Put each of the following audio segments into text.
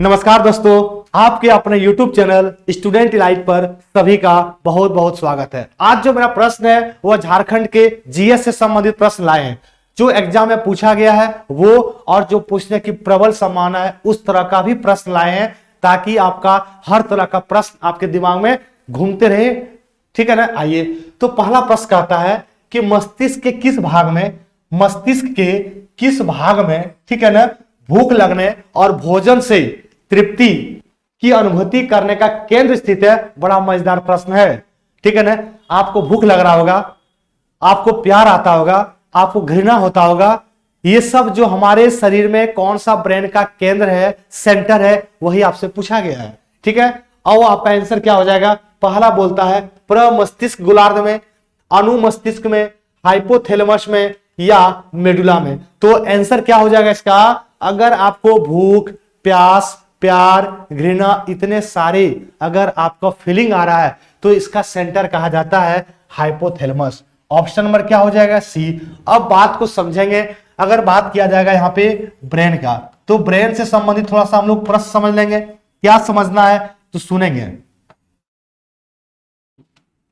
नमस्कार दोस्तों, आपके अपने YouTube चैनल स्टूडेंट इलाइट पर सभी का बहुत बहुत स्वागत है। आज जो मेरा प्रश्न है वह झारखंड के जीएस से संबंधित प्रश्न लाए हैं। जो एग्जाम में पूछा गया है वो और जो पूछने की प्रबल संभावना है उस तरह का भी प्रश्न लाए हैं, ताकि आपका हर तरह का प्रश्न आपके दिमाग में घूमते रहे। ठीक है ना। आइए, तो पहला प्रश्न कहता है कि मस्तिष्क के किस भाग में ठीक है ना, भूख लगने और भोजन से तृप्ति की अनुभूति करने का केंद्र स्थित है। बड़ा मजेदार प्रश्न है। ठीक है ना। आपको भूख लग रहा होगा, आपको प्यार आता होगा, आपको घृणा होता होगा। ये सब जो हमारे शरीर में कौन सा ब्रेन का केंद्र है, सेंटर है, वही आपसे पूछा गया है। ठीक है। और आपका आंसर क्या हो जाएगा? पहला बोलता है प्रमस्तिष्क गोलार्ध में, अनुमस्तिष्क में, हाइपोथैलेमस में या मेडुला में। तो आंसर क्या हो जाएगा इसका? अगर आपको भूख, प्यास, प्यार, घृणा, इतने सारे अगर आपका फीलिंग आ रहा है तो इसका सेंटर कहा जाता है हाइपोथैलेमस। ऑप्शन नंबर क्या हो जाएगा? सी। अब बात को समझेंगे। अगर बात किया जाएगा यहाँ पे ब्रेन का, तो ब्रेन से संबंधित थोड़ा सा हम लोग प्रश्न समझ लेंगे। क्या समझना है तो सुनेंगे,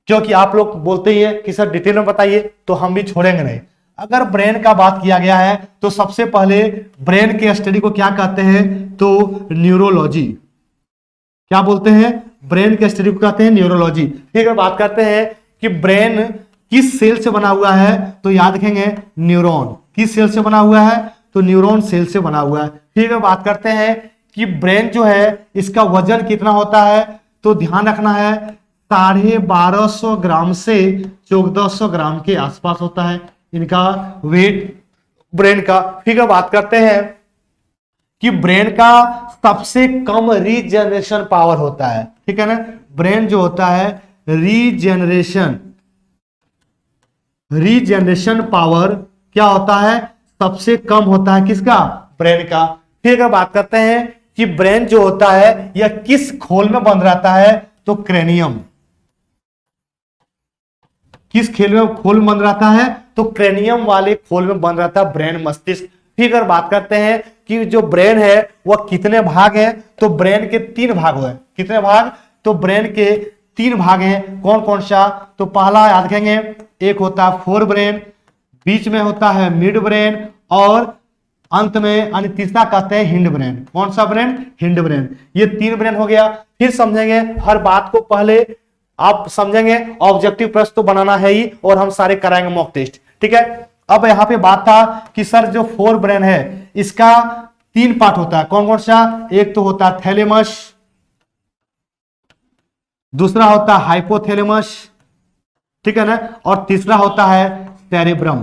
क्योंकि आप लोग बोलते ही है कि सर डिटेल में बताइए, तो हम भी छोड़ेंगे नहीं। अगर ब्रेन का बात किया गया है तो सबसे पहले ब्रेन के स्टडी को क्या कहते हैं? तो न्यूरोलॉजी। क्या बोलते हैं? ब्रेन के स्टडी को कहते हैं न्यूरोलॉजी। फिर बात करते हैं कि ब्रेन किस सेल से बना हुआ है, तो याद रखेंगे न्यूरॉन। किस सेल से बना हुआ है? तो न्यूरॉन सेल से बना हुआ है। फिर बात करते हैं कि ब्रेन जो है इसका वजन कितना होता है, तो ध्यान रखना है 1250 ग्राम से 1400 ग्राम के आसपास होता है इनका वेट ब्रेन का। फिर बात करते हैं कि ब्रेन का सबसे कम रीजनरेशन पावर होता है। ठीक है ना। ब्रेन जो होता है रीजनरेशन पावर क्या होता है? सबसे कम होता है किसका? ब्रेन का। फिर अगर बात करते हैं कि ब्रेन जो होता है यह किस खोल में बंद रहता है, तो क्रेनियम। किस खोल में बंद रहता है? तो क्रेनियम वाले खोल में बंद रहता है ब्रेन, मस्तिष्क। फिर अगर बात करते हैं कि जो ब्रेन है वह कितने भाग है, तो ब्रेन के 3 भाग है। कितने भाग? तो ब्रेन के 3 भाग हैं। कौन कौन सा? तो पहला याद रखेंगे, एक होता है फोर ब्रेन, बीच में होता है मिड ब्रेन और अंत में यानी तीसरा कहते हैं हिंड ब्रेन। कौन सा ब्रेन? Hind brain. ये 3 ब्रेन हो गया। फिर समझेंगे हर बात को, पहले आप समझेंगे ऑब्जेक्टिव प्रश्न तो बनाना है ही, और हम सारे कराएंगे मॉक टेस्ट। ठीक है। अब यहाँ पे बात था कि सर जो फोर ब्रेन है इसका 3 पार्ट होता है। कौन कौन सा? एक तो होता है थैलेमस, दूसरा होता है हाइपोथैलेमस, ठीक है ना, और तीसरा होता है सेरेब्रम।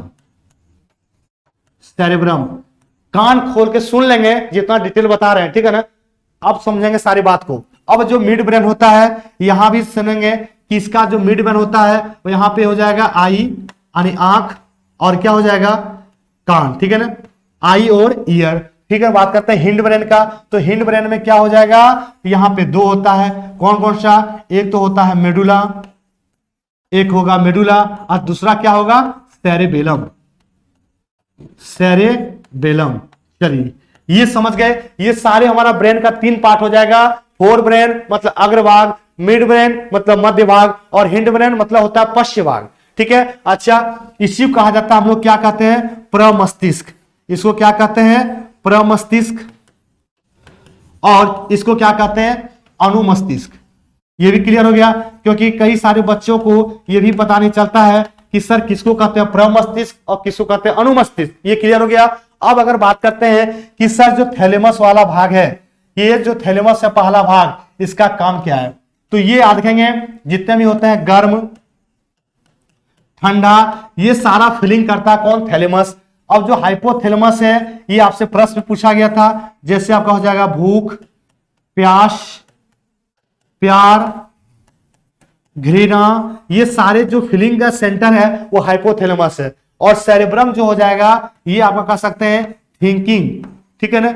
कान खोल के सुन लेंगे जितना डिटेल बता रहे हैं। ठीक है ना। अब समझेंगे सारी बात को। अब जो मिड ब्रेन होता है यहां भी सुनेंगे कि इसका जो मिड ब्रेन होता है वो यहां पे हो जाएगा आई यानी आंख, और क्या हो जाएगा? कान। ठीक है ना। आई और ईयर। ठीक है। बात करते हैं हिंड ब्रेन का, तो हिंड ब्रेन में क्या हो जाएगा? यहां पे 2 होता है। कौन कौन सा? एक तो होता है मेडुला, एक होगा मेडुला, और दूसरा क्या होगा? सेरेबेलम। चलिए ये समझ गए। ये सारे हमारा ब्रेन का 3 पार्ट हो जाएगा। फोर ब्रेन मतलब अग्रभाग, मिड ब्रेन मतलब मध्य भाग, और हिंड ब्रेन मतलब होता है पश्चिम भाग। ठीक है। अच्छा, इसी को कहा जाता है, हम लोग क्या कहते हैं? प्रमस्तिष्क। इसको क्या कहते हैं? प्रमस्तिष्क। और इसको क्या कहते हैं? अनुमस्तिष्क। ये भी क्लियर हो गया, क्योंकि कई सारे बच्चों को ये भी पता नहीं चलता है कि सर किसको कहते हैं प्रमस्तिष्क और किसको कहते हैं अनुमस्तिष्क। ये क्लियर हो गया। अब अगर बात करते हैं कि सर जो थैलेमस वाला भाग है, ये जो थैलेमस है पहला भाग, इसका काम क्या है, तो ये याद रखेंगे जितने भी होते हैं गर्म, ठंडा, ये सारा फीलिंग करता है कौन? थैलेमस। अब जो हाइपोथैलेमस है ये आपसे प्रश्न पूछा गया था, जैसे आपका हो जाएगा भूख, प्यास, प्यार, घृणा, ये सारे जो फीलिंग का सेंटर है वो हाइपोथैलेमस है। और सेरेब्रम जो हो जाएगा ये आपका कह सकते हैं थिंकिंग। ठीक है ना।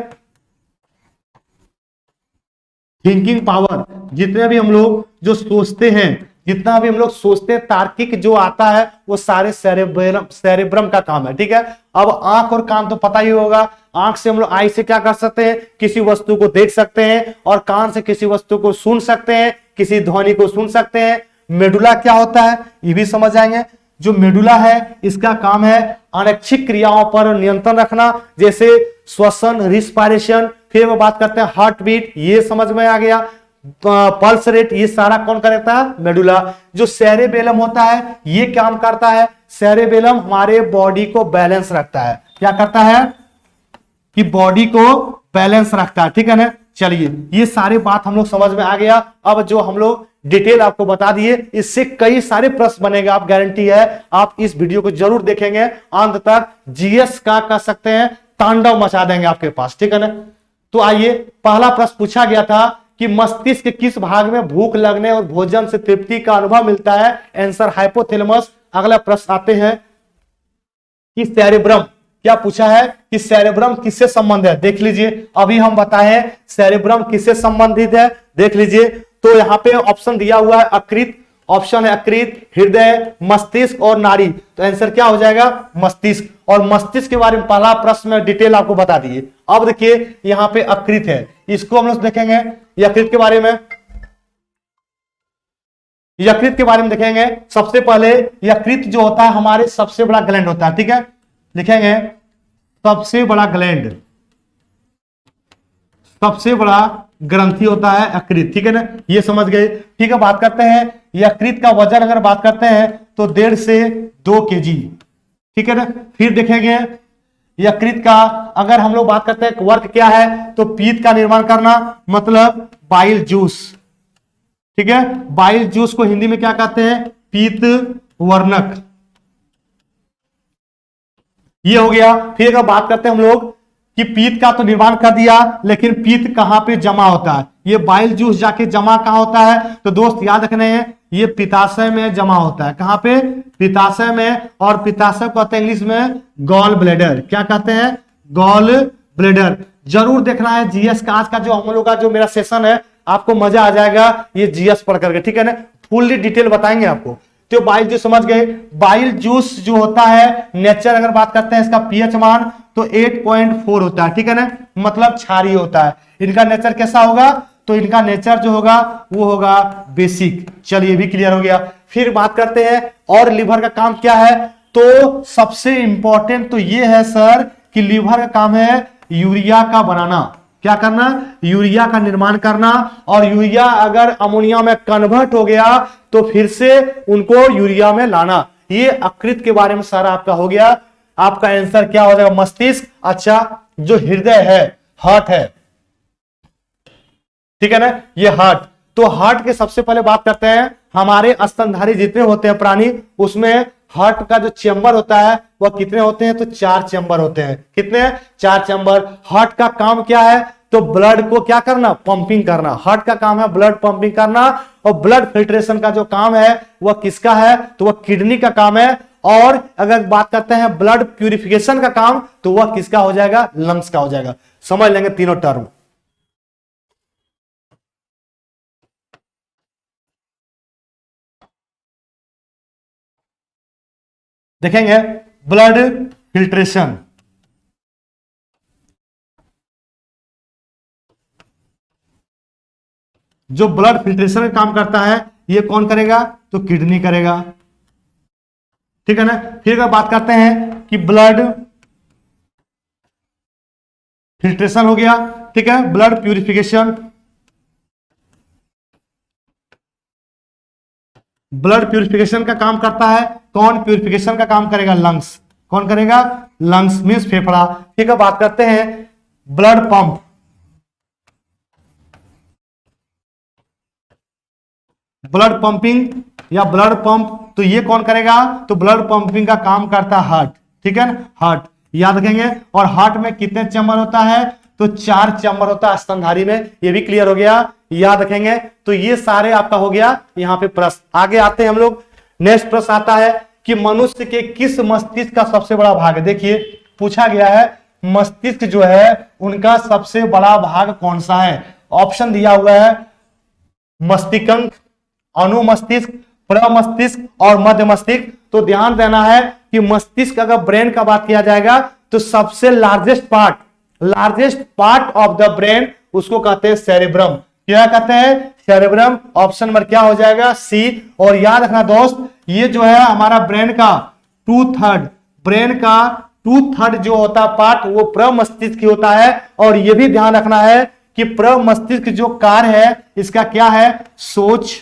थिंकिंग पावर, जितने भी हम लोग जो सोचते हैं, जितना भी हम लोग सोचते हैं तार्किक जो आता है वो सारे सेरेब्रम का काम है। ठीक है। अब आंख और कान तो पता ही होगा, आंख से हम लोग आई से क्या कर सकते हैं, किसी वस्तु को देख सकते हैं, और कान से किसी वस्तु को सुन सकते हैं, किसी ध्वनि को सुन सकते हैं। मेडुला क्या होता है ये भी समझ आएंगे। जो मेडुला है इसका काम है अनैच्छिक क्रियाओं पर नियंत्रण रखना, जैसे श्वसन, रिस्पायरेशन। फिर वो बात करते हैं हार्ट बीट, ये समझ में आ गया। पल्स रेट, ये सारा कौन करता है, मेडुला। जो सेरेबेलम होता है ये काम करता है, सेरेबेलम हमारे बॉडी को बैलेंस रखता है। क्या करता है कि बॉडी को बैलेंस रखता है, ठीक है ना। चलिए ये सारी बात हम लोग समझ में आ गया। अब जो हम लोग डिटेल आपको बता दिए, इससे कई सारे प्रश्न बनेगा, आप गारंटी है। आप इस वीडियो को जरूर देखेंगे अंत तक, जीएस का कह सकते हैं तांडव मचा देंगे आपके पास, ठीक है ना। तो आइए, पहला प्रश्न पूछा गया था कि मस्तिष्क के किस भाग में भूख लगने और भोजन से तृप्ति का अनुभव मिलता है, आंसर हाइपोथैलेमस। अगला प्रश्न आते हैं कि सेरेब्रम, क्या पूछा है कि सेरेब्रम किससे संबंधित है, देख लीजिए। अभी हम बताए सेरेब्रम किससे संबंधित है, देख लीजिए। तो यहां पे ऑप्शन दिया हुआ है अकृत, ऑप्शन है अकृत, हृदय, मस्तिष्क और नाड़ी। तो आंसर क्या हो जाएगा, मस्तिष्क। और मस्तिष्क के बारे में पहला प्रश्न में डिटेल आपको बता दिए। अब देखिए यहां पे अकृत है, इसको हम लोग देखेंगे। यकृत के बारे में, यकृत के बारे में देखेंगे। सबसे पहले यकृत जो होता है हमारे सबसे बड़ा ग्लैंड होता है, ठीक है। लिखेंगे सबसे बड़ा ग्लैंड, सबसे बड़ा ग्रंथि होता है यकृत, ठीक है ना, ये समझ गए। ठीक है, बात करते हैं यकृत का वजन, अगर बात करते हैं तो 1.5 से 2 kg, ठीक है ना। फिर देखेंगे यकृत का, अगर हम लोग बात करते हैं वर्क क्या है, तो पीत का निर्माण करना, मतलब बाइल जूस, ठीक है। बाइल जूस को हिंदी में क्या कहते हैं, पीत वर्णक, ये हो गया। फिर अगर बात करते हैं हम लोग कि पीत का तो निर्माण कर दिया, लेकिन पीत कहां पे जमा होता है, ये बाइल जूस जाके जमा कहां होता है, तो दोस्त याद रखने हैं ये पित्ताशय में जमा होता है। कहां पे, पित्ताशय में। और पित्ताशय कहते हैं इंग्लिश में गॉल ब्लैडर, क्या कहते हैं, गॉल ब्लैडर। जरूर देखना है जीएस का, आज का जो हम लोग का जो मेरा सेशन है, आपको मजा आ जाएगा ये जीएस पढ़ करके, ठीक है ना। फुल्ली डिटेल बताएंगे आपको। तो बाइल जूस समझ गए। बाइल जूस जो होता है नेचर, अगर बात करते हैं इसका पीएच मान, तो 8.4 होता है, ठीक है ना, मतलब क्षारीय होता है। इनका नेचर कैसा होगा, तो इनका नेचर जो होगा वो होगा बेसिक। चलिए भी क्लियर हो गया। फिर बात करते हैं और लिवर का काम क्या है, तो सबसे इंपॉर्टेंट तो ये है सर कि लिवर का काम है यूरिया का बनाना। क्या करना, यूरिया का निर्माण करना। और यूरिया अगर अमोनिया में कन्वर्ट हो गया तो फिर से उनको यूरिया में लाना। ये अकृत के बारे में सारा आपका हो गया। आपका आंसर क्या हो जाएगा, मस्तिष्क। अच्छा, जो हृदय है, हार्ट है, ठीक है ना, ये हार्ट। तो हार्ट के सबसे पहले बात करते हैं, हमारे स्तनधारी जितने होते हैं प्राणी, उसमें हार्ट का जो चेंबर होता है वह कितने होते हैं, तो 4 चेंबर होते हैं। कितने, 4 चेंबर। हार्ट का काम क्या है, तो ब्लड को क्या करना, पंपिंग करना। हार्ट का काम है ब्लड पंपिंग करना। और ब्लड फिल्ट्रेशन का जो काम है वह किसका है, तो वह किडनी का काम है। और अगर बात करते हैं ब्लड प्यूरिफिकेशन का काम, तो वह किसका हो जाएगा, लंग्स का हो जाएगा। समझ लेंगे तीनों टर्म। देखेंगे ब्लड फिल्ट्रेशन, जो ब्लड फिल्ट्रेशन का काम करता है ये कौन करेगा, तो किडनी करेगा, ठीक है ना। फिर अगर बात करते हैं कि ब्लड फिल्ट्रेशन हो गया, ठीक है, ब्लड प्यूरिफिकेशन, ब्लड प्यूरिफिकेशन का काम करता है कौन, प्यूरिफिकेशन का काम करेगा लंग्स। कौन करेगा, लंग्स मींस फेफड़ा। ठीक है, बात करते हैं ब्लड पंप, ब्लड पंपिंग या ब्लड पंप, तो ये कौन करेगा, तो ब्लड पंपिंग का काम करता है हार्ट, ठीक है ना, हार्ट याद रखेंगे। और हार्ट में कितने चैम्बर होता है, तो 4 चैम्बर होता है स्तनधारी में, ये भी क्लियर हो गया, याद रखेंगे। तो ये सारे आपका हो गया यहाँ पे प्रश्न। आगे आते हैं हम लोग, नेक्स्ट प्रश्न आता है कि मनुष्य के किस मस्तिष्क का सबसे बड़ा भाग है। देखिए पूछा गया है मस्तिष्क जो है उनका सबसे बड़ा भाग कौन सा है। ऑप्शन दिया हुआ है मस्तिष्क, अनुमस्तिष्क, प्रमस्तिष्क और मध्य मस्तिष्क। तो ध्यान देना है कि मस्तिष्क, अगर ब्रेन का बात किया जाएगा तो सबसे largest part largest part of the brain, उसको कहते हैं सेरेब्रम। क्या कहते हैं? सेरेब्रम। ऑप्शन नंबर क्या हो जाएगा? सी। और याद रखना दोस्त, ये जो है हमारा ब्रेन का 2/3, ब्रेन का 2/3 जो होता है पार्ट, वो प्रमस्तिष्क होता है। और ये भी ध्यान रखना है कि प्रमस्तिष्क जो कार्य है इसका क्या है? सोच।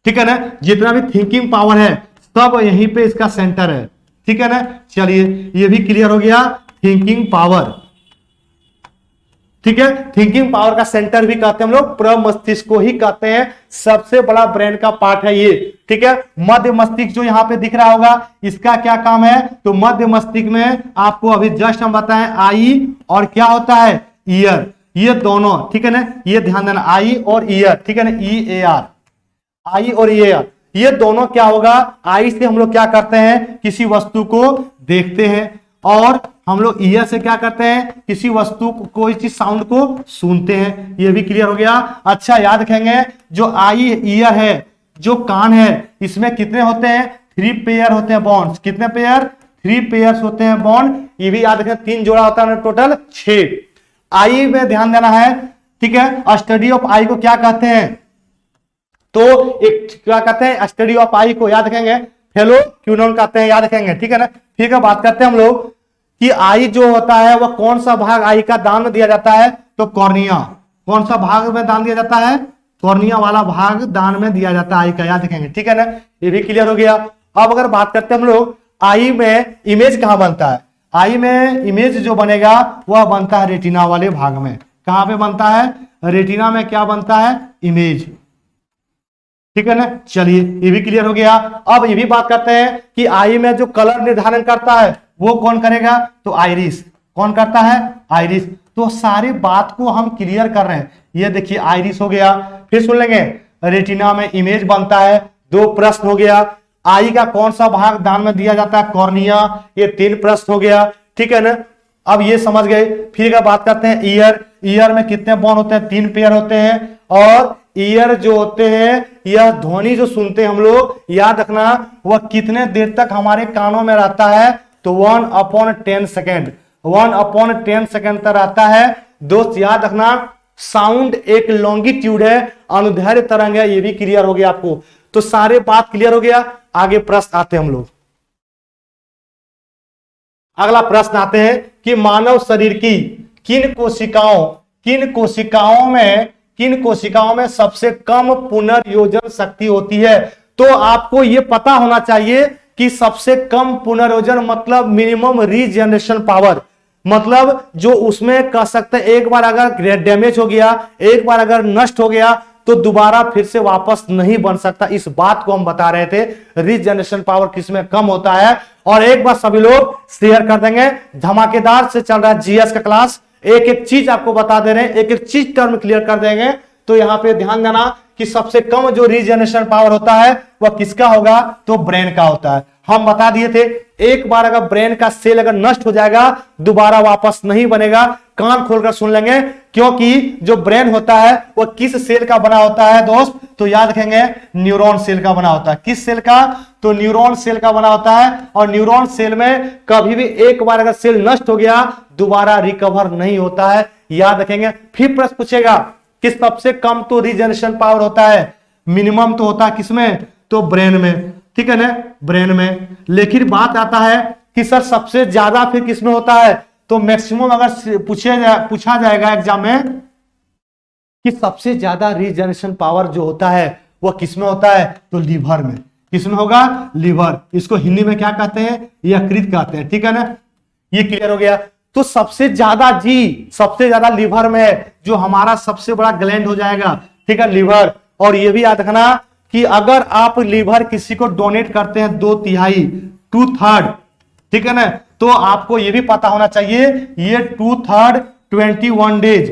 ठीक है ना, जितना भी थिंकिंग पावर है सब यहीं पे इसका सेंटर है। ठीक है ना, चलिए ये भी क्लियर हो गया, थिंकिंग पावर। ठीक है, थिंकिंग पावर का सेंटर भी कहते हैं हम लोग प्रमस्तिष्क को ही कहते हैं, सबसे बड़ा ब्रेन का पार्ट है ये। ठीक है, मध्य मस्तिष्क जो यहां पे दिख रहा होगा, इसका क्या काम है? तो मध्य मस्तिष्क में आपको अभी जस्ट हम बताएं आई और क्या होता है? ईयर। ये दोनों, ठीक है ना, ये ध्यान देना, आई और ईयर। ठीक है ना, EAR, आई और ईयर, ये दोनों क्या होगा? आई से हम लोग क्या करते हैं? किसी वस्तु को देखते हैं। और हम लोग ईयर से क्या करते हैं? किसी वस्तु को, कोई चीज साउंड को सुनते हैं। ये भी क्लियर हो गया। अच्छा याद रखेंगे, जो आई ईयर है, जो कान है, इसमें कितने होते हैं? 3 पेयर होते हैं बॉन्ड्स। कितने पेयर? 3 पेयर्स होते हैं बॉन्ड। ये भी याद रखें, 3 जोड़ा होता है, टोटल 6। आई में ध्यान देना है। ठीक है, स्टडी ऑफ आई को क्या कहते हैं? तो एक क्या कहते हैं? स्टडी ऑफ आई को याद रखेंगे फेलो क्यूनोन कहते हैं, याद रखेंगे। ठीक है ना, ठीक है, बात करते हैं हम लोग कि आई जो होता है वह कौन सा भाग आई का दान में दिया जाता है? तो कॉर्निया। कौन सा भाग में दान दिया जाता है? कॉर्निया वाला भाग दान में दिया जाता है आई का, याद रखेंगे। ठीक है ना, ये भी क्लियर हो गया। अब अगर बात करते हैं हम लोग आई में इमेज कहां बनता है? आई में इमेज जो बनेगा वह बनता है रेटिना वाले भाग में। कहां पे बनता है? रेटिना में क्या बनता है? इमेज। ठीक है ना, चलिए ये भी क्लियर हो गया। अब ये भी बात करते हैं कि आई में जो कलर निर्धारण करता है वो कौन करेगा? तो आइरिस। कौन करता है? आइरिस। तो सारी बात को हम क्लियर कर रहे हैं। ये देखिए आइरिस हो गया। फिर सुन लेंगे, रेटिना में इमेज बनता है। 2 प्रश्न हो गया। आई का कौन सा भाग दान में दिया जाता है? कॉर्निया। ये 3 प्रश्न हो गया। ठीक है ना, अब ये समझ गए। फिर का बात करते हैं ईयर। ईयर में कितने बॉन्ड होते हैं? 3 पेयर होते हैं। और ईयर जो होते हैं, यह ध्वनि जो सुनते हैं हम लोग, याद रखना वह कितने देर तक हमारे कानों में रहता है? तो 1/10 सेकेंड। 1/10 सेकेंड तक रहता है। दोस्त याद रखना, साउंड एक लॉन्गिट्यूड है, अनुदैर्ध्य तरंग है। ये भी क्लियर हो गया आपको। तो सारे बात क्लियर हो गया। आगे प्रश्न आते हैं हम लोग। अगला प्रश्न आते हैं कि मानव शरीर की किन कोशिकाओं में सबसे कम पुनर्योजन शक्ति होती है? तो आपको यह पता होना चाहिए कि सबसे कम पुनर्योजन मतलब मिनिमम रीजनरेशन पावर, मतलब जो उसमें कह सकते हैं एक बार अगर डैमेज हो गया, एक बार अगर नष्ट हो गया तो दोबारा फिर से वापस नहीं बन सकता। इस बात को हम बता रहे थे, रीजनरेशन पावर किसमें कम होता है। और एक बार सभी लोग शेयर कर देंगे। धमाकेदार से चल रहा है जीएस का क्लास, एक एक चीज आपको बता दे रहे हैं, एक एक चीज टर्म क्लियर कर देंगे। तो यहां पे ध्यान देना कि सबसे कम जो रीजनरेशन पावर होता है वह किसका होगा? तो ब्रेन का होता है। हम बता दिए थे, एक बार अगर ब्रेन का सेल अगर नष्ट हो जाएगा दोबारा वापस नहीं बनेगा। कान खोलकर सुन लेंगे, क्योंकि जो ब्रेन होता है वह किस सेल का बना होता है दोस्त? तो याद रखेंगे, न्यूरॉन सेल का बना होता है। किस सेल का? तो न्यूरॉन सेल का बना होता है। और न्यूरॉन सेल में कभी भी एक बार अगर सेल नष्ट हो गया दोबारा रिकवर नहीं होता है, याद रखेंगे। फिर प्रश्न पूछेगा कि सबसे कम तो रीजनरेशन पावर होता है, मिनिमम तो होता है किसमें? तो ब्रेन में। ठीक है ना, ब्रेन में। लेकिन बात आता है कि सर सबसे ज्यादा फिर किसमें होता है? तो मैक्सिमम अगर पूछा जाएगा एग्जाम में कि सबसे ज्यादा रीजनरेशन पावर जो होता है वह किसमें होता है? तो लीवर में। किसमें होगा? लीवर। इसको हिंदी में क्या कहते हैं? यकृत कहते हैं। ठीक है ना, ये क्लियर हो गया। तो सबसे ज्यादा लीवर में है, जो हमारा सबसे बड़ा ग्लैंड हो जाएगा। ठीक है, लीवर। और ये भी याद रखना कि अगर आप लीवर किसी को डोनेट करते हैं 2/3, 2/3, ठीक है ना, तो आपको यह भी पता होना चाहिए ये 2/3 21 डेज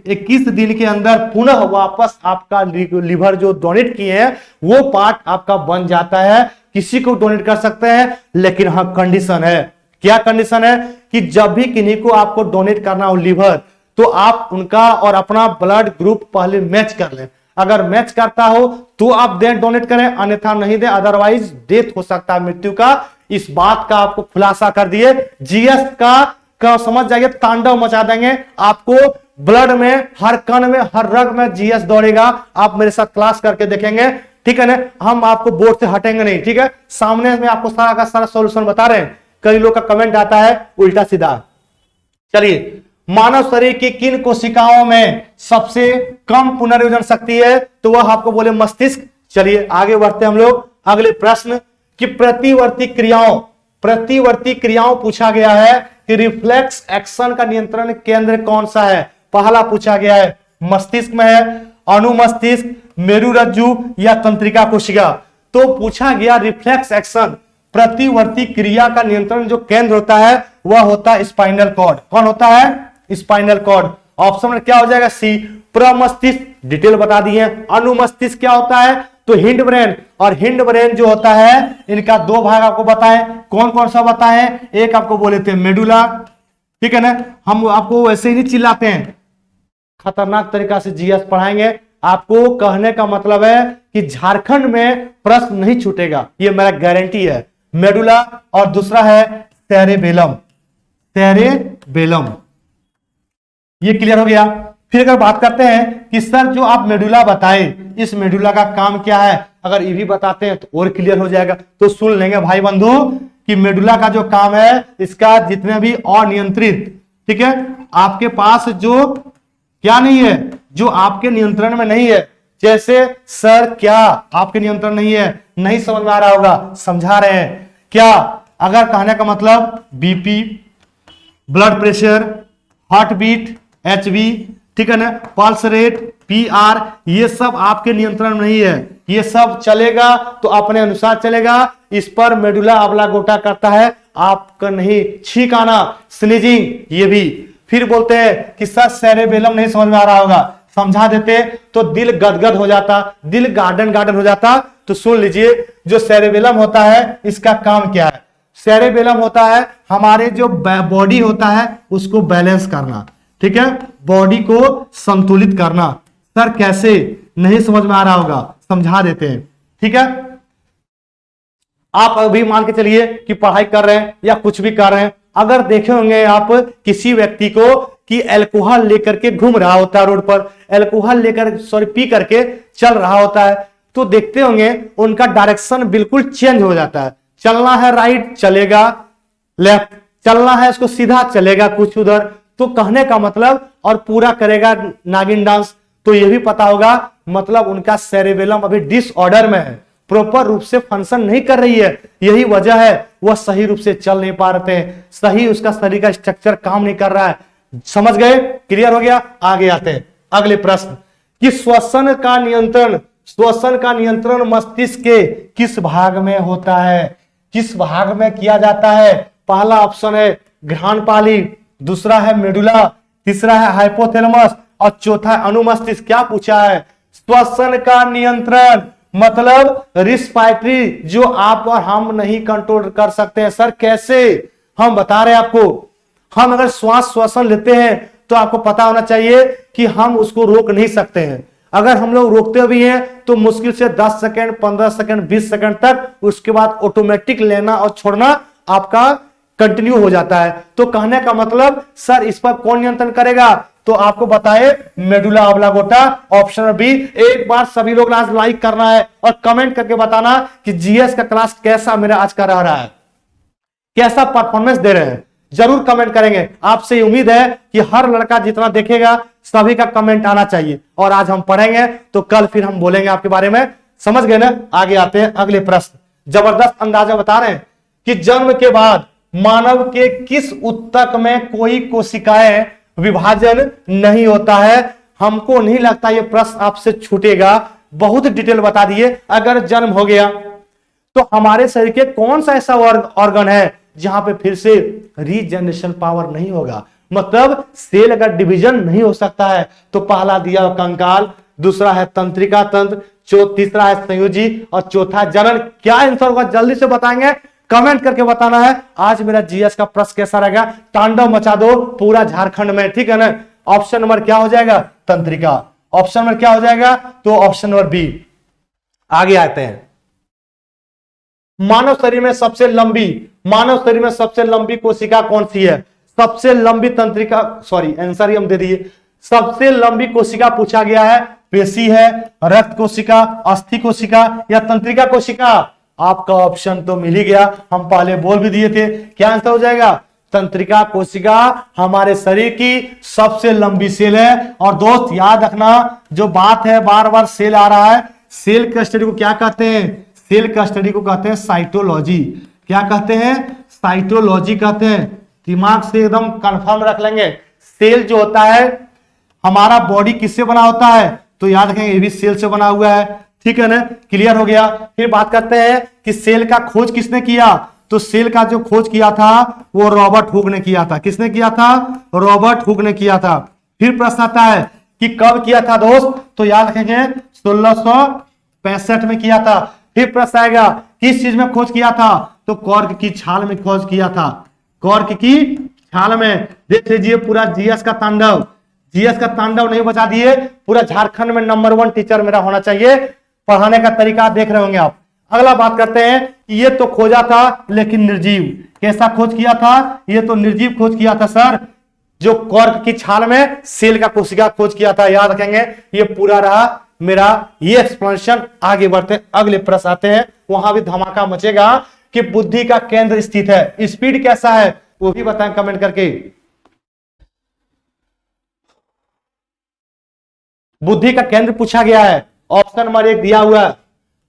21 दिन के अंदर पुनः वापस आपका लीवर जो डोनेट किए हैं वो पार्ट आपका बन जाता है। किसी को डोनेट कर सकते हैं, लेकिन हाँ कंडीशन है। क्या कंडीशन है? कि जब भी किन्हीं को आपको डोनेट करना हो लीवर, तो आप उनका और अपना ब्लड ग्रुप पहले मैच कर लें। अगर मैच करता हो तो आप डोनेट करें, अन्यथा नहीं दे, अदरवाइज डेथ हो सकता है, मृत्यु का इस बात का आपको खुलासा कर दिए। जीएस का समझ जाइए, तांडव मचा देंगे आपको। ब्लड में, हर कण में, हर रग में जीएस दौड़ेगा। आप मेरे साथ क्लास करके देखेंगे, ठीक है ना। हम आपको बोर्ड से हटेंगे नहीं, ठीक है। सामने में आपको सारा का सारा सॉल्यूशन बता रहे हैं। कई लोग का कमेंट आता है उल्टा सीधा। चलिए, मानव शरीर की किन कोशिकाओं में सबसे कम पुनर्योजन शक्ति है? तो वह आपको बोले मस्तिष्क। चलिए आगे बढ़ते हैं हम लोग। अगले प्रश्न कि प्रतिवर्ती क्रियाओं पूछा गया है कि रिफ्लेक्स एक्शन का नियंत्रण केंद्र कौन सा है? पहला पूछा गया है मस्तिष्क में है, अनुमस्तिष्क, मेरुरज्जु या तंत्रिका कोशिका। तो पूछा गया रिफ्लेक्स एक्शन, प्रतिवर्ती क्रिया का नियंत्रण जो केंद्र होता है वह होता है स्पाइनल कॉर्ड। कौन होता है? Spinal cord. ऑप्शन में क्या हो जाएगा? सी। प्रमस्तिष्क डिटेल बता दिए। अनुमस्तिष्क क्या होता है? तो हिंड ब्रेन। और हिंड ब्रेन जो होता है, इनका दो भाग आपको बताएं। कौन कौन सा बताएं? एक आपको बोले थे मेडुला, ठीक है ना। हम आपको वैसे ही नहीं चिल्लाते हैं, खतरनाक तरीका से जीएस पढ़ाएंगे। आपको कहने का मतलब है कि झारखंड में प्रश्न नहीं छूटेगा, ये मेरा गारंटी है। मेडुला और दूसरा है सेरेबेलम। सेरेबेलम, ये क्लियर हो गया। फिर अगर बात करते हैं कि सर जो आप मेडुला बताए, इस मेडुला का काम क्या है, अगर ये भी बताते हैं तो और क्लियर हो जाएगा। तो सुन लेंगे भाई बंधु कि मेडुला का जो काम है, इसका जितने भी अनियंत्रित, ठीक है, आपके पास जो क्या नहीं है, जो आपके नियंत्रण में नहीं है, जैसे सर क्या आपके नियंत्रण नहीं है, नहीं समझ में आ रहा होगा, समझा रहे हैं क्या। अगर कहने का मतलब BP, blood pressure, heart beat, HB, ठीक है ना, पल्स रेट, पीआर, ये सब आपके नियंत्रण में नहीं है। ये सब चलेगा तो अपने अनुसार चलेगा। इस पर मेडुला ऑब्लांगेटा करता है, आपका नहीं। छींक आना, स्नीजिंग, ये भी। फिर बोलते हैं कि सर सेरेबेलम नहीं समझ में आ रहा होगा, समझा देते तो दिल गदगद हो जाता, दिल गार्डन गार्डन हो जाता। तो सुन लीजिए, जो सेरेबेलम होता है इसका काम क्या है? सेरेबेलम होता है हमारे जो बॉडी होता है उसको बैलेंस करना, ठीक है, बॉडी को संतुलित करना। सर कैसे? नहीं समझ में आ रहा होगा, समझा देते हैं, ठीक है। आप अभी मान के चलिए कि पढ़ाई कर रहे हैं या कुछ भी कर रहे हैं, अगर देखे होंगे आप किसी व्यक्ति को कि अल्कोहल लेकर के घूम रहा होता है रोड पर, अल्कोहल लेकर पी करके चल रहा होता है, तो देखते होंगे उनका डायरेक्शन बिल्कुल चेंज हो जाता है। चलना है राइट चलेगा, लेफ्ट चलना है इसको सीधा चलेगा कुछ उधर। तो कहने का मतलब, और पूरा करेगा नागिन डांस। तो यह भी पता होगा मतलब उनका सेरेबेलम अभी डिसऑर्डर में है, प्रॉपर रूप से फंक्शन नहीं कर रही है। यही वजह है वह सही रूप से चल नहीं पा रहे हैं, सही उसका शरीर का स्ट्रक्चर काम नहीं कर रहा है। समझ गए? क्लियर हो गया। आगे आते हैं अगले प्रश्न कि श्वसन का नियंत्रण मस्तिष्क के किस भाग में होता है? किस भाग में किया जाता है? पहला ऑप्शन है घ्राणपाली, दूसरा है मेडुला, तीसरा है हाइपोथैलेमस और चौथा है अनुमस्तिष्क। क्या पूछा है? श्वसन का नियंत्रण मतलब रिस्पायरेटरी, जो आप और हम नहीं कंट्रोल कर सकते हैं। सर कैसे? हम बता रहे हैं आपको। हम अगर श्वास श्वसन लेते हैं तो आपको पता होना चाहिए कि हम उसको रोक नहीं सकते हैं। अगर हम लोग रोकते भी हैं तो मुश्किल से 10 सेकंड, 15 सेकंड, 20 सेकंड तक, उसके बाद ऑटोमेटिक लेना और छोड़ना आपका कंटिन्यू हो जाता है। तो कहने का मतलब सर इस पर कौन नियंत्रण करेगा? तो आपको बताए मेडुला ऑब्लांगेटा, ऑप्शन बी। एक बार सभी लोग आज लाइक करना है और कमेंट करके बताना कि जीएस का क्लास कैसा मेरा आज का रह रहा है, कैसा परफॉर्मेंस दे रहे हैं। जरूर कमेंट करेंगे। आपसे उम्मीद है कि हर लड़का जितना देखेगा सभी का कमेंट आना चाहिए। और आज हम पढ़ेंगे तो कल फिर हम बोलेंगे आपके बारे में। समझ गए ना? आगे आते हैं अगले प्रश्न। जबरदस्त अंदाजा बता रहे हैं कि जन्म के बाद मानव के किस ऊतक में कोई कोशिकाएं विभाजन नहीं होता है? हमको नहीं लगता यह प्रश्न आपसे छूटेगा, बहुत डिटेल बता दिए। अगर जन्म हो गया तो हमारे शरीर के कौन सा ऐसा ऑर्गन है जहां पे फिर से रीजनरेशन पावर नहीं होगा, मतलब सेल अगर डिवीजन नहीं हो सकता है? तो पहला दिया कंकाल, दूसरा है तंत्रिका तंत्र, तीसरा है संयोजी और चौथा जनन। क्या आंसर होगा जल्दी से बताएंगे, कमेंट करके बताना है। आज मेरा जीएस का प्रश्न कैसा रहेगा? तांडव मचा दो पूरा झारखंड में, ठीक है ना। ऑप्शन नंबर क्या हो जाएगा? तंत्रिका। ऑप्शन नंबर क्या हो जाएगा? तो ऑप्शन नंबर बी। आगे आते हैं। मानव शरीर में सबसे लंबी कोशिका कौन सी है? सबसे लंबी तंत्रिका, सॉरी आंसर ही हम दे दिए। सबसे लंबी कोशिका पूछा गया है, पेशी है, रक्त कोशिका, अस्थि कोशिका या तंत्रिका कोशिका? आपका ऑप्शन तो मिल ही गया, हम पहले बोल भी दिए थे। क्या आंसर हो जाएगा? तंत्रिका कोशिका हमारे शरीर की सबसे लंबी सेल है। और दोस्त याद रखना, जो बात है बार बार सेल आ रहा है, सेल का स्टडी को क्या कहते हैं? सेल का स्टडी को कहते हैं साइटोलॉजी। क्या कहते हैं? साइटोलॉजी कहते हैं। दिमाग से एकदम कंफर्म रख लेंगे। सेल जो होता है, हमारा बॉडी किससे बना होता है? तो याद रखेंगे ये भी सेल से बना हुआ है। ठीक है ना, क्लियर हो गया। फिर बात करते हैं कि सेल का खोज किसने किया? तो सेल का जो खोज किया था वो रॉबर्ट हुक ने किया था। किसने किया था? रॉबर्ट हुक ने किया था। फिर प्रश्न आता है कि कब किया था दोस्त? तो याद रखेंगे 1665 में किया था। फिर प्रश्न आएगा किस चीज में खोज किया था? तो कॉर्क की छाल में खोज किया था। कॉर्क की छाल में। देख लीजिए पूरा जीएस का तांडव, जीएस का तांडव नहीं बचा दिए। पूरा झारखंड में नंबर 1 टीचर मेरा होना चाहिए। पढ़ाने का तरीका देख रहे होंगे आप। अगला बात करते हैं कि ये तो खोजा था लेकिन निर्जीव। कैसा खोज किया था? ये तो निर्जीव खोज किया था सर। जो कॉर्क की छाल में सेल का कोशिका खोज किया था, याद रखेंगे। ये पूरा रहा मेरा ये एक्सप्लेनेशन। आगे बढ़ते अगले प्रश्न आते हैं, वहां भी धमाका मचेगा कि बुद्धि का केंद्र स्थित है। स्पीड कैसा है वो भी बताएं कमेंट करके। बुद्धि का केंद्र पूछा गया है। ऑप्शन नंबर 1 दिया हुआ है,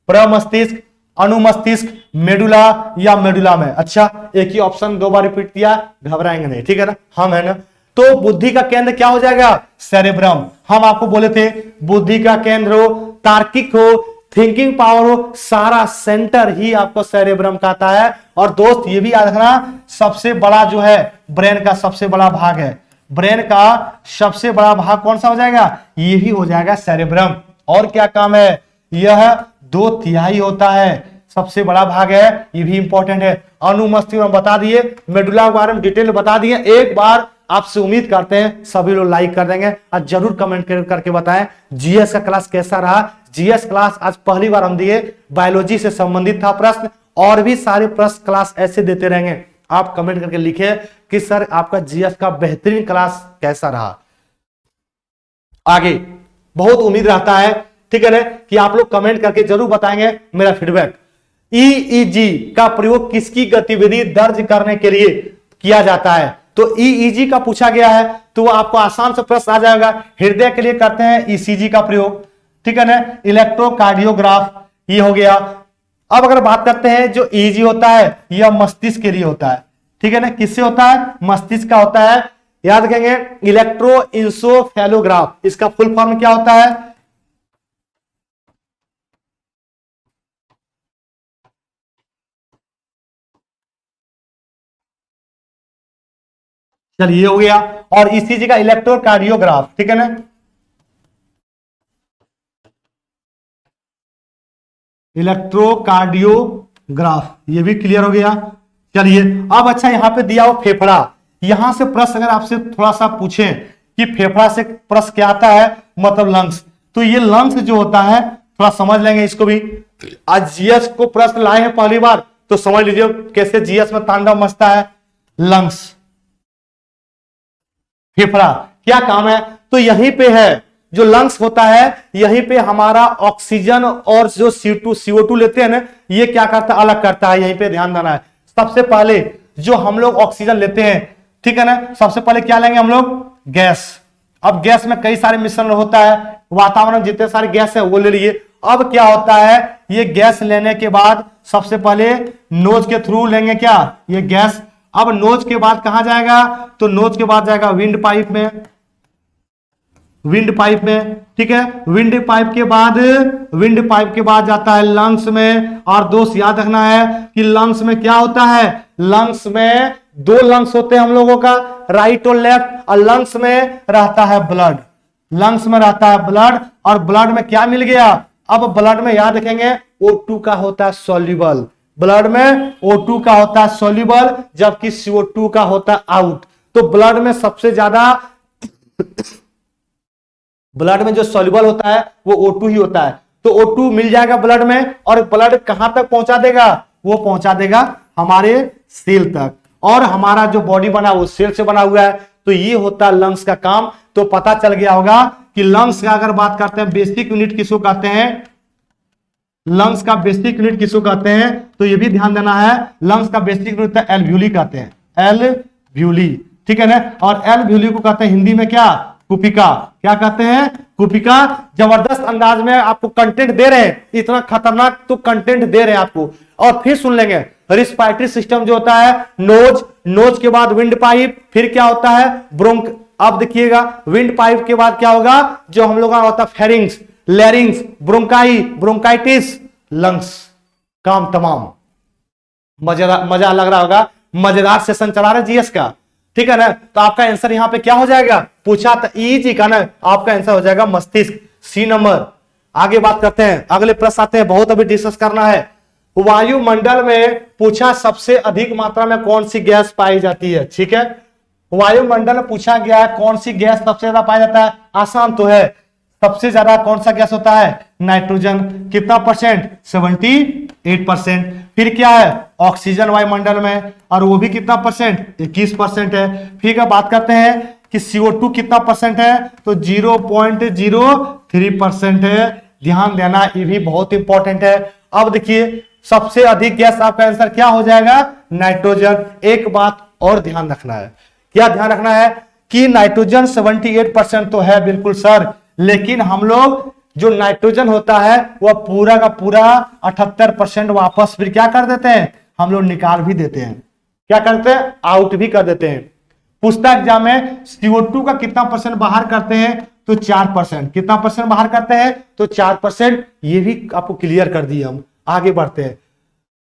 प्रमस्तिष्क, अनुमस्तिष्क, मेडुला या मेडुला में। अच्छा, एक ही ऑप्शन 2 बार रिपीट किया, घबराएंगे नहीं, ठीक है ना, हम है ना। तो बुद्धि का केंद्र क्या हो जाएगा? सेरेब्रम। हम आपको बोले थे बुद्धि का केंद्र हो, तार्किक हो, थिंकिंग पावर हो, सारा सेंटर ही आपको सेरेब्रम कहता है। और दोस्त ये भी याद रखना, सबसे बड़ा जो है ब्रेन का सबसे बड़ा भाग है, ब्रेन का सबसे बड़ा भाग कौन सा हो जाएगा? ये ही हो जाएगा सेरेब्रम। और क्या काम है? यह 2/3 होता है, सबसे बड़ा भाग है, ये भी इंपॉर्टेंट है। अनुमस्तिष्क हम बता दिए, मेडुला के बारे में डिटेल बता दिए। एक बार आपसे उम्मीद करते हैं सभी लोग लाइक कर देंगे और जरूर कमेंट करके बताएं जीएस का क्लास कैसा रहा। जीएस क्लास आज पहली बार हम दिए, बायोलॉजी से संबंधित था प्रश्न, और भी सारे प्रश्न क्लास ऐसे देते रहेंगे। आप कमेंट करके लिखे कि सर आपका जीएस का बेहतरीन क्लास कैसा रहा। आगे बहुत उम्मीद रहता है, ठीक है ना, कि आप लोग कमेंट करके जरूर बताएंगे मेरा फीडबैक। ईईजी का प्रयोग किसकी गतिविधि दर्ज करने के लिए किया जाता है? तो ईईजी का पूछा गया है, तो आपको आसान से प्रश्न आ जाएगा। हृदय के लिए करते हैं ईसीजी का प्रयोग, ठीक है ना, इलेक्ट्रोकार्डियोग्राफ ये हो गया। अब अगर बात करते हैं जो ईजी होता है यह मस्तिष्क के लिए होता है, ठीक है ना, किससे होता है? मस्तिष्क का होता है। याद रखेंगे इलेक्ट्रोइंसोफेलोग्राफ, इसका फुल फॉर्म क्या होता है? चलिए ये हो गया। और ईसीजी का इलेक्ट्रोकार्डियोग्राफ, ठीक है ना। इलेक्ट्रोकार्डियोग्राफ ये भी क्लियर हो गया। चलिए अब अच्छा यहां पे दिया हुआ फेफड़ा, यहां से प्रश्न अगर आपसे थोड़ा सा पूछें कि फेफड़ा से प्रश्न क्या आता है, मतलब लंग्स, तो ये लंग्स जो होता है थोड़ा समझ लेंगे इसको भी। आज जीएस को प्रश्न लाए हैं पहली बार, तो समझ लीजिए कैसे जीएस में तांडव मचता है। लंग्स, फेफड़ा क्या काम है? तो यहीं पे है जो लंग्स होता है, यहीं पे हमारा ऑक्सीजन और जो CO2 लेते हैं ना, ये क्या करता है? अलग करता है। यहीं पे ध्यान देना है। सबसे पहले जो हम लोग ऑक्सीजन लेते हैं, ठीक है ना, सबसे पहले क्या लेंगे हम लोग? गैस। अब गैस में कई सारे मिश्रण होता है, वातावरण में जितने सारे गैस है वो ले लिए। अब क्या होता है, ये गैस लेने के बाद सबसे पहले नोज के थ्रू लेंगे क्या? ये गैस। अब नोज के बाद कहां जाएगा? तो नोज के बाद जाएगा विंड पाइप में, विंड पाइप में, ठीक है। विंड पाइप के बाद जाता है लंग्स में। और दोस्त याद रखना है कि लंग्स में क्या होता है? लंग्स में 2 लंग्स होते हैं हम लोगों का, राइट और लेफ्ट। और लंग्स में रहता है ब्लड, लंग्स में रहता है ब्लड। और ब्लड में क्या मिल गया? अब ब्लड में याद रखेंगे O2 का होता है सॉल्युबल, ब्लड में O2 का होता है सॉल्युबल, जबकि CO2 का होता है आउट। तो ब्लड में सबसे ज्यादा ब्लड में जो सॉल्युबल होता है वो O2 ही होता है। तो O2 मिल जाएगा ब्लड में, और ब्लड कहां तक पहुंचा देगा? वो पहुंचा देगा हमारे सेल तक, और हमारा जो बॉडी बना वो सेल से बना हुआ है। तो ये होता है लंग्स का काम। तो पता चल गया होगा कि लंग्स का अगर बात करते हैं बेसिक यूनिट किसको कहते हैं, लंग्स का बेसिक यूनिट किसको कहते हैं, तो ये भी ध्यान देना है। लंग्स का बेसिक यूनिट एल्व्यूली कहते हैं, एल्व्यूली, ठीक है ना। और एल्व्यूली को कहते हैं हिंदी में क्या, कुपिका। क्या कहते हैं, कुपिका। जबरदस्त अंदाज में आपको कंटेंट दे रहे हैं, इतना खतरनाक तो कंटेंट दे रहे हैं आपको। और फिर सुन लेंगे रिस्पायरेटरी सिस्टम जो होता है, नोज, नोज के बाद विंड पाइप, फिर क्या होता है ब्रोंक। अब देखिएगा विंड पाइप के बाद क्या होगा, जो हम लोग का होता है फेरिंग्स, लैरिंग्स, ब्रोंकाई, ब्रोंकाइटिस, लंग्स। काम तमाम। मजा लग रहा होगा, मजेदार सेशन चला रहे जीएस का, ठीक है ना। तो आपका आंसर यहां पे क्या हो जाएगा, पूछा था इजी का ना, आपका आंसर हो जाएगा मस्तिष्क, सी नंबर। आगे बात करते हैं, अगले प्रश्न आते हैं, बहुत अभी डिस्कस करना है। वायुमंडल में पूछा सबसे अधिक मात्रा में कौन सी गैस पाई जाती है, ठीक है। वायुमंडल में पूछा गया है कौन सी गैस सबसे ज्यादा पाया जाता है, आसान तो है। सबसे ज्यादा कौन सा गैस होता है, नाइट्रोजन। कितना परसेंट, 78%। फिर क्या है, ऑक्सीजन वायुमंडल में, और वो भी कितना परसेंट, 21% है। फिर क्या बात करते हैं कि CO2 कितना परसेंट है, तो 0.03% है। ध्यान देना, ये भी बहुत इंपॉर्टेंट है। अब देखिए सबसे अधिक गैस, आपका आंसर क्या हो जाएगा, नाइट्रोजन। एक बात और ध्यान रखना है, क्या ध्यान रखना है कि नाइट्रोजन 78% तो है बिल्कुल सर, लेकिन हम लोग जो नाइट्रोजन होता है वह पूरा का पूरा 78% वापस फिर क्या कर देते हैं, हम लोग निकाल भी देते हैं। क्या करते हैं, आउट भी कर देते हैं। पूछता एग्जाम में CO2 का कितना परसेंट बाहर करते हैं, तो 4%। कितना परसेंट बाहर करते हैं, तो 4%। ये भी आपको क्लियर कर दिए हम। आगे बढ़ते हैं।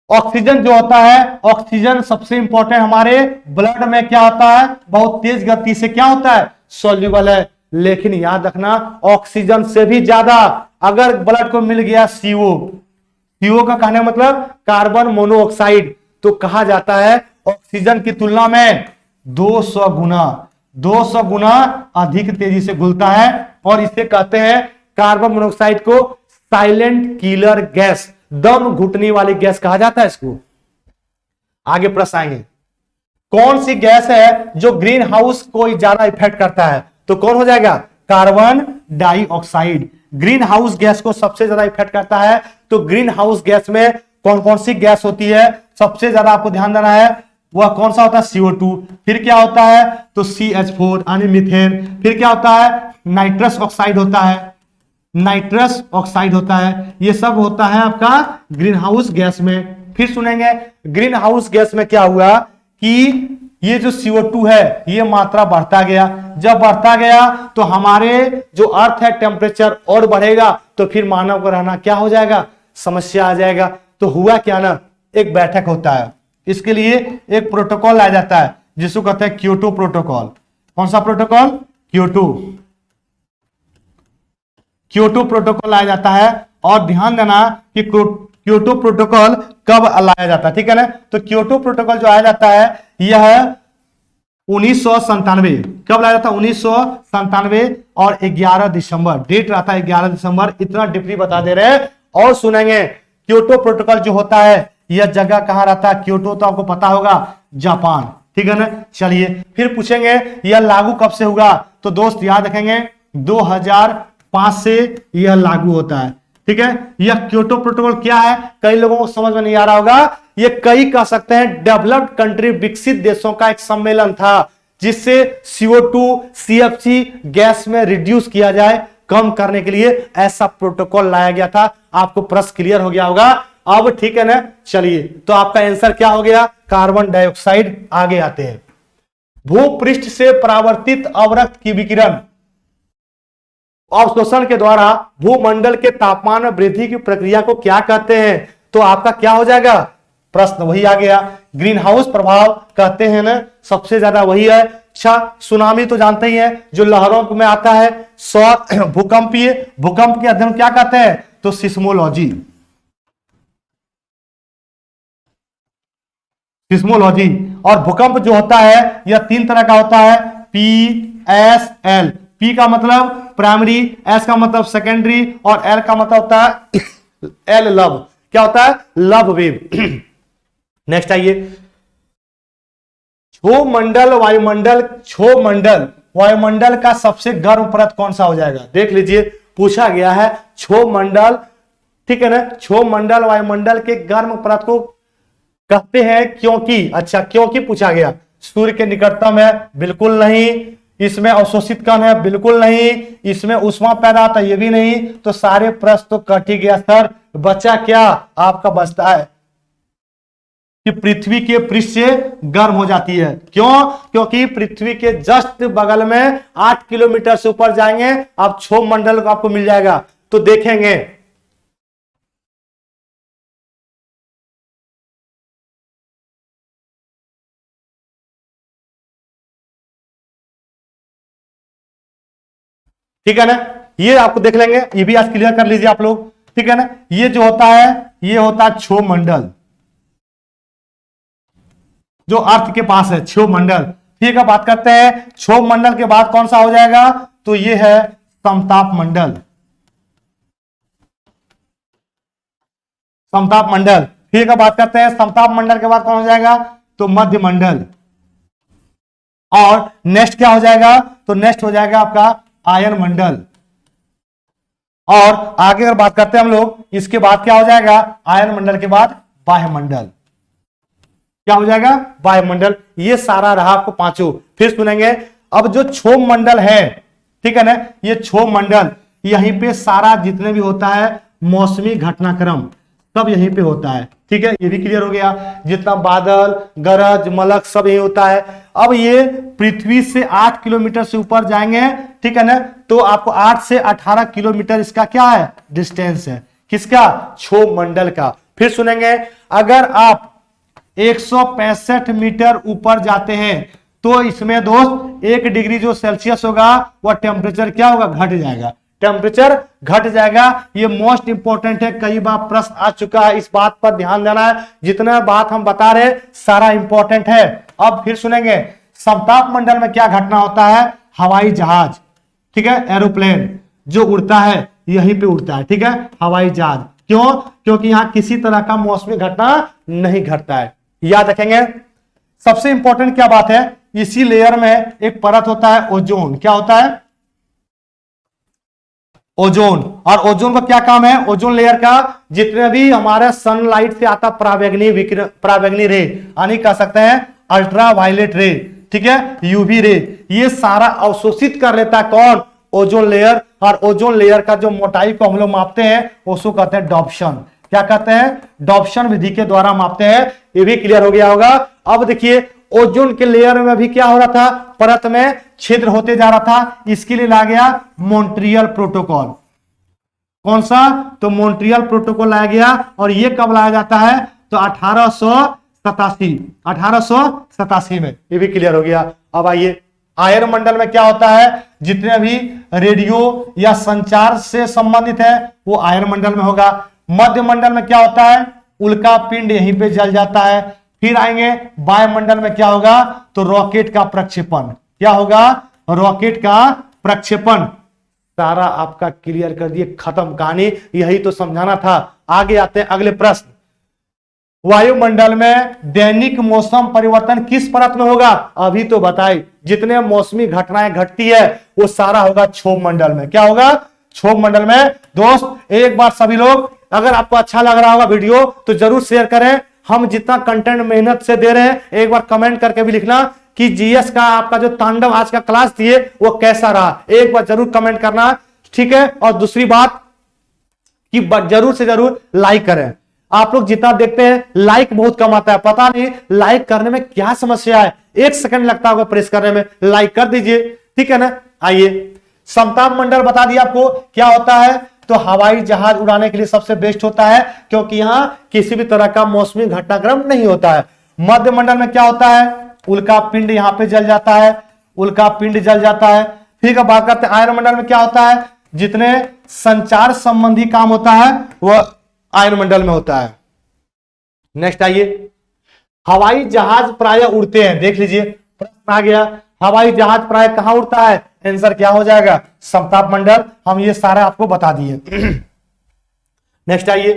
ऑक्सीजन जो होता है, ऑक्सीजन सबसे इंपॉर्टेंट, हमारे ब्लड में क्या होता है, बहुत तेज गति से क्या होता है, सॉल्युबल है। लेकिन याद रखना ऑक्सीजन से भी ज्यादा अगर ब्लड को मिल गया CO का कहने मतलब कार्बन मोनोऑक्साइड, तो कहा जाता है ऑक्सीजन की तुलना में 200 गुना अधिक तेजी से घुलता है। और इसे कहते हैं कार्बन मोनोऑक्साइड को साइलेंट किलर गैस, दम घुटने वाली गैस कहा जाता है इसको। आगे प्रश्न आएंगे, कौन सी गैस है जो ग्रीन हाउस को ज्यादा इफेक्ट करता है, तो कौन हो जाएगा, carbon dioxide. Green house gas को सबसे ज्यादा इफेक्ट करता है। तो ग्रीन हाउस गैस में कौन कौन सी गैस होती है, सबसे ज्यादा आपको ध्यान देना है, वह कौन सा होता है, CO2। फिर क्या होता है, तो CH4 यानी मीथेन। फिर क्या होता है, नाइट्रस ऑक्साइड होता है, नाइट्रस ऑक्साइड होता है। ये सब होता है आपका ग्रीन हाउस गैस में। फिर सुनेंगे ग्रीन हाउस गैस में क्या हुआ कि ये जो CO2 है ये मात्रा बढ़ता गया। जब बढ़ता गया तो हमारे जो अर्थ है टेम्परेचर और बढ़ेगा, तो फिर मानव को रहना क्या हो जाएगा, समस्या आ जाएगा। तो हुआ क्या ना, एक बैठक होता है, इसके लिए एक प्रोटोकॉल लाया जाता है जिसको कहते हैं क्योटो प्रोटोकॉल। कौन सा प्रोटोकॉल, क्योटो प्रोटोकॉल लाया जाता है। और ध्यान देना कि क्योटो प्रोटोकॉल कब लाया जाता है, ठीक है ना। तो क्योटो प्रोटोकॉल जो आया जाता है यह 1997, कब लाया जाता है, 1997 और 11 दिसंबर, डेट रहता है 11 दिसंबर। इतना डिप्ली बता दे रहे हैं। और सुनेंगे क्योटो प्रोटोकॉल जो होता है यह जगह कहां रहता है, क्योटो तो आपको पता होगा, जापान, ठीक है ना। चलिए फिर पूछेंगे यह लागू कब से हुआ, तो दोस्त याद रखेंगे 2005 से यह लागू होता है, ठीक है। यह क्योटो प्रोटोकॉल क्या है, कई लोगों को समझ में नहीं आ रहा होगा। यह कई कह सकते हैं डेवलप्ड कंट्री, विकसित देशों का एक सम्मेलन था जिससे CO2 CFC गैस में रिड्यूस किया जाए, कम करने के लिए ऐसा प्रोटोकॉल लाया गया था। आपको प्रश्न क्लियर हो गया होगा अब, ठीक है ना। चलिए तो आपका आंसर क्या हो गया, कार्बन डाइऑक्साइड। आगे आते हैं, भूपृष्ठ से परावर्तित अवरक्त की विकिरण अवशोषण के द्वारा भूमंडल के तापमान में वृद्धि की प्रक्रिया को क्या कहते हैं, तो आपका क्या हो जाएगा, प्रश्न वही आ गया, ग्रीन हाउस प्रभाव कहते हैं ना, सबसे ज्यादा वही है। अच्छा, सुनामी तो जानते ही हैं जो लहरों में आता है। भूकंप के अध्ययन क्या कहते हैं, तो सिस्मोलॉजी। और भूकंप जो होता है यह 3 तरह का होता है, PSL। P का मतलब प्राइमरी, S का मतलब सेकेंडरी, और L का मतलब होता है L लव। क्या होता है, लव वेव। नेक्स्ट आइए, क्षोभमंडल वायुमंडल का सबसे गर्म परत कौन सा हो जाएगा? देख लीजिए, पूछा गया है क्षोभमंडल, ठीक है ना। क्षोभमंडल वायुमंडल के गर्म परत को कहते हैं क्योंकि, अच्छा क्योंकि पूछा गया, सूर्य के निकटतम है, बिल्कुल नहीं। इसमें अवशोषित कण है, बिल्कुल नहीं। इसमें ऊष्मा पैदा होता है, ये भी नहीं। तो सारे प्रश्न तो कट ही गया सर। बचा क्या आपका? बचता है कि पृथ्वी के पृष्ठ से गर्म हो जाती है। क्यों? क्योंकि पृथ्वी के जस्ट बगल में 8 किलोमीटर से ऊपर जाएंगे, आप क्षोभमंडल आपको मिल जाएगा, तो देखेंगे। ठीक है ना, ये आपको देख लेंगे, ये भी आज क्लियर कर लीजिए आप लोग। ठीक है ना, ये जो होता है, ये होता है क्षोभमंडल, जो अर्थ के पास है, क्षोभमंडल। ठीक है, बात करते हैं क्षोभमंडल के बाद कौन सा हो जाएगा? तो ये है समताप मंडल। समताप मंडल। ठीक है, बात करते हैं समताप मंडल के बाद कौन हो जाएगा? तो मध्य मंडल। और नेक्स्ट क्या हो जाएगा? तो नेक्स्ट हो जाएगा आपका आयन मंडल। और आगे अगर बात करते हैं हम लोग, इसके बाद क्या हो जाएगा? आयन मंडल के बाद वायुमंडल। क्या हो जाएगा? वायुमंडल। ये सारा रहा आपको पांचों। फिर सुनेंगे, अब जो क्षोभमंडल है, ठीक है ना, ये क्षोभमंडल, यहीं पे सारा जितने भी होता है मौसमी घटनाक्रम सब यहीं पे होता है। ठीक है, ये भी क्लियर हो गया। जितना बादल, गरज, मलक सब यही होता है। अब ये पृथ्वी से 8 किलोमीटर से ऊपर जाएंगे, ठीक है ना, तो आपको 8 से 18 किलोमीटर इसका क्या है? डिस्टेंस है। किसका? क्षोभमंडल का। फिर सुनेंगे, अगर आप 165 मीटर ऊपर जाते हैं तो इसमें दोस्त 1 डिग्री जो सेल्सियस होगा वह टेम्परेचर क्या होगा? घट जाएगा। टेम्परेचर घट जाएगा। ये मोस्ट इंपॉर्टेंट है, कई बार प्रश्न आ चुका है, इस बात पर ध्यान देना है। जितना बात हम बता रहे सारा इंपॉर्टेंट है। अब फिर सुनेंगे, समताप मंडल में क्या घटना होता है? हवाई जहाज, ठीक है, एरोप्लेन जो उड़ता है यहीं पे उड़ता है। ठीक है, हवाई जहाज। क्यों? क्योंकि यहां किसी तरह का मौसमी घटना नहीं घटता है। याद रखेंगे। सबसे इंपॉर्टेंट क्या बात है? इसी लेयर में एक परत होता है ओजोन। क्या होता है? ओजोन। और ओजोन का क्या काम है? ओजोन लेयर का जितने भी हमारे सनलाइट से आता पराबैंगनी रे, यानी कह सकते हैं अल्ट्रा वायलेट रे, ठीक है, यूवी रे, ये सारा अवशोषित कर लेता है। कौन? Ozone layer. और ओजोन लेयर का जो मोटाई को हम लोग मापते हैं उसको कहते हैं डॉप्शन। क्या कहते हैं? डॉप्शन विधि के द्वारा मापते हैं। ये भी क्लियर हो गया होगा। अब देखिए, ओजोन के लेयर में भी क्या हो रहा था? परत में छिद्र होते जा रहा था। इसके लिए ला गया मॉन्ट्रियल प्रोटोकॉल। कौन सा? तो मॉन्ट्रियल प्रोटोकॉल लाया गया। और ये कब लाया जाता है? तो 1887 में। ये भी क्लियर हो गया। अब आइए, आयन मंडल में क्या होता है? जितने भी रेडियो या संचार से संबंधित है वो आयन मंडल में होगा। मध्य मंडल में क्या होता है? उल्का पिंड यहीं पे जल जाता है। फिर आएंगे वायुमंडल में क्या होगा? तो रॉकेट का प्रक्षेपण। क्या होगा? रॉकेट का प्रक्षेपण। सारा आपका क्लियर कर दिए, खत्म कहानी। यही तो समझाना था। आगे आते हैं अगले प्रश्न। वायुमंडल में दैनिक मौसम परिवर्तन किस परत में होगा? अभी तो बताए, जितने मौसमी घटनाएं घटती है वो सारा होगा क्षोभमंडल में। क्या होगा? क्षोभमंडल में। दोस्त एक बार सभी लोग, अगर आपको अच्छा लग रहा होगा वीडियो तो जरूर शेयर करें। हम जितना कंटेंट मेहनत से दे रहे हैं, एक बार कमेंट करके भी लिखना कि जीएस का आपका जो तांडव आज का क्लास दिए वो कैसा रहा। एक बार जरूर कमेंट करना, ठीक है। और दूसरी बात कि जरूर से जरूर लाइक करें। आप लोग जितना देखते हैं लाइक बहुत कम आता है, पता नहीं लाइक करने में क्या समस्या है। 1 सेकंड लगता होगा प्रेस करने में, लाइक कर दीजिए, ठीक है ना। आइए, समताप मंडल बता दिया आपको क्या होता है। तो हवाई जहाज उड़ाने के लिए सबसे बेस्ट होता है, क्योंकि यहां किसी भी तरह का मौसमी घटनाक्रम नहीं होता है। मध्य मंडल में क्या होता है? उल्का पिंड यहां पे जल जाता है, उल्का पिंड जल जाता है। फिर बात करते हैं आयन मंडल में क्या होता है? जितने संचार संबंधी काम होता है वह आयन मंडल में होता है। नेक्स्ट आइए, हवाई जहाज प्राय उड़ते हैं। देख लीजिए, प्रश्न आ गया, हवाई जहाज प्राय कहां उड़ता है? आंसर क्या हो जाएगा? समताप मंडल। हम ये सारा आपको बता दिए। नेक्स्ट आइए,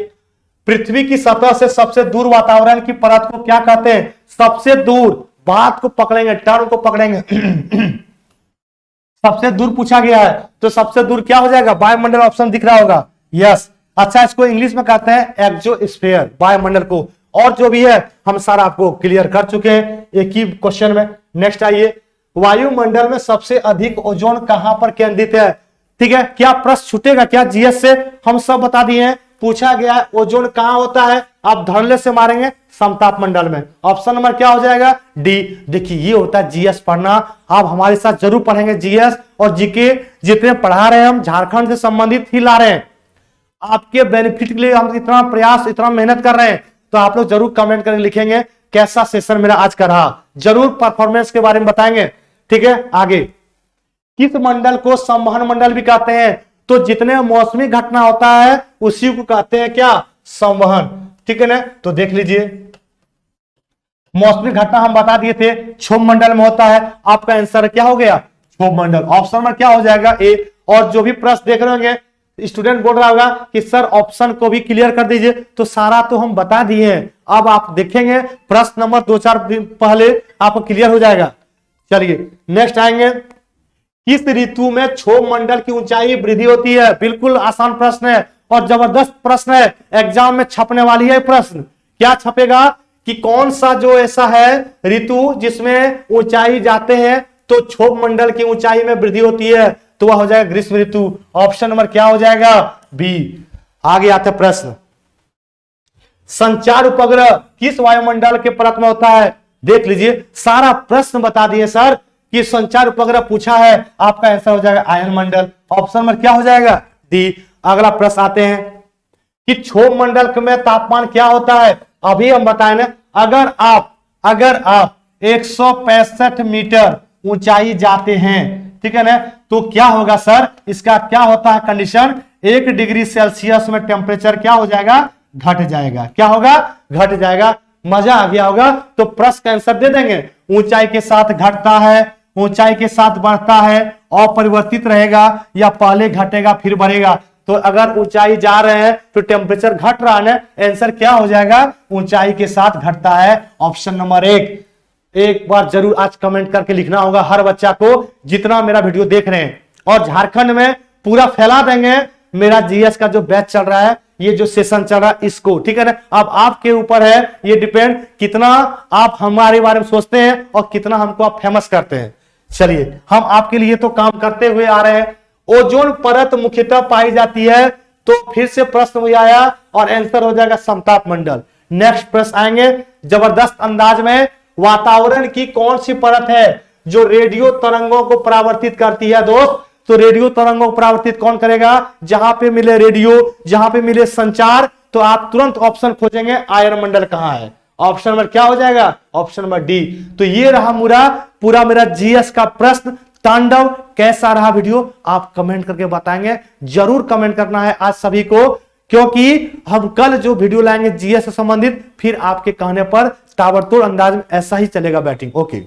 पृथ्वी की सतह से सबसे दूर वातावरण की परत को क्या कहते हैं? सबसे दूर, बात को पकड़ेंगे, टर्म को पकड़ेंगे। सबसे दूर पूछा गया है तो सबसे दूर क्या हो जाएगा? वायुमंडल, ऑप्शन दिख रहा होगा, यस। अच्छा, इसको इंग्लिश में कहते हैं एक्सोस्फीयर, वायुमंडल को। और जो भी है हम सारा आपको क्लियर कर चुके हैं एक ही क्वेश्चन में। नेक्स्ट आइए, वायुमंडल में सबसे अधिक ओजोन कहां पर केंद्रित है? ठीक है, क्या प्रश्न छूटेगा क्या जीएस से? हम सब बता दिए हैं। पूछा गया है ओजोन कहां होता है, आप धड़ल्ले से मारेंगे, समताप मंडल में। ऑप्शन नंबर क्या हो जाएगा? डी। देखिए ये होता है जीएस पढ़ना, आप हमारे साथ जरूर पढ़ेंगे जीएस और जीके। जितने पढ़ा रहे हैं हम झारखंड से संबंधित ही ला रहे हैं, आपके बेनिफिट के लिए हम इतना प्रयास, इतना मेहनत कर रहे हैं। तो आप लोग जरूर कमेंट करके लिखेंगे कैसा सेशन मेरा आज का रहा, जरूर परफॉर्मेंस के बारे में बताएंगे। ठीक है, आगे किस मंडल को संवहन मंडल भी कहते हैं? तो जितने मौसमी घटना होता है उसी को कहते हैं क्या? संवहन। ठीक है ना, तो देख लीजिए मौसमी घटना हम बता दिए थे क्षोभ मंडल में होता है। आपका आंसर क्या हो गया? क्षोभ मंडल। ऑप्शन नंबर क्या हो जाएगा? ए। और जो भी प्रश्न देख रहे होंगे, स्टूडेंट बोल रहा होगा कि सर ऑप्शन को भी क्लियर कर दीजिए, तो सारा तो हम बता दिए हैं। अब आप देखेंगे प्रश्न नंबर 2-4 दिन पहले आपको क्लियर हो जाएगा। चलिए नेक्स्ट आएंगे, किस ऋतु में क्षोभ मंडल की ऊंचाई वृद्धि होती है? बिल्कुल आसान प्रश्न है और जबरदस्त प्रश्न है, एग्जाम में छपने वाली है प्रश्न। क्या छपेगा कि कौन सा जो ऐसा है ऋतु जिसमें ऊंचाई जाते हैं तो क्षोभ मंडल की ऊंचाई में वृद्धि होती है? तो वह हो जाएगा ग्रीष्म ऋतु। ऑप्शन नंबर क्या हो जाएगा? बी। आगे आते प्रश्न, संचार उपग्रह किस वायुमंडल के परत में होता है? देख लीजिए सारा प्रश्न बता दिए सर कि संचार उपग्रह पूछा है, आपका आंसर हो जाएगा आयनमंडल। ऑप्शन नंबर क्या हो जाएगा? डी। अगला प्रश्न आते हैं कि क्षोभ मंडल में तापमान क्या होता है? अभी हम बताएं ना, अगर आप 165 मीटर ऊंचाई जाते हैं, ठीक है ना, तो क्या होगा सर? इसका क्या होता है कंडीशन? 1 डिग्री सेल्सियस में टेम्परेचर क्या हो जाएगा? घट जाएगा। क्या होगा? घट जाएगा। मजा आ गया होगा, तो प्रश्न का आंसर दे देंगे। ऊंचाई के साथ घटता है, ऊंचाई के साथ बढ़ता है, अपरिवर्तित रहेगा या पहले घटेगा फिर बढ़ेगा? तो अगर ऊंचाई जा रहे हैं तो टेम्परेचर घट रहा है, आंसर क्या हो जाएगा? ऊंचाई के साथ घटता है। Option number 1। एक बार जरूर आज कमेंट करके लिखना होगा हर बच्चा को, जितना मेरा वीडियो देख रहे हैं। और झारखंड में पूरा फैला देंगे मेरा जीएस का जो बैच चल रहा है, ये जो सेशन चल रहा है इसको। ठीक है ना, अब आपके ऊपर है, ये डिपेंड कितना आप हमारे बारे में सोचते हैं और कितना हमको आप फेमस करते हैं। चलिए हम आपके लिए तो काम करते हुए आ रहे हैं। ओजोन परत मुख्यतः पाई जाती है, तो फिर से प्रश्न वही आया और आंसर हो जाएगा समताप मंडल। नेक्स्ट प्रश्न आएंगे जबरदस्त अंदाज में, वातावरण की कौन सी परत है जो रेडियो तरंगों को परावर्तित करती है? दोस्त, तो रेडियो तरंगों को परावर्तित कौन करेगा? जहां पे मिले रेडियो, जहां पे मिले संचार, तो आप तुरंत ऑप्शन खोजेंगे आयन मंडल कहां है। ऑप्शन नंबर क्या हो जाएगा? Option number D. तो ये रहा पूरा मेरा जीएस का प्रश्न तांडव। कैसा रहा वीडियो आप कमेंट करके बताएंगे, जरूर कमेंट करना है आज सभी को, क्योंकि हम कल जो वीडियो लाएंगे जीएस से संबंधित, फिर आपके कहने पर ताबड़तोड़ अंदाज में ऐसा ही चलेगा बैटिंग। ओके।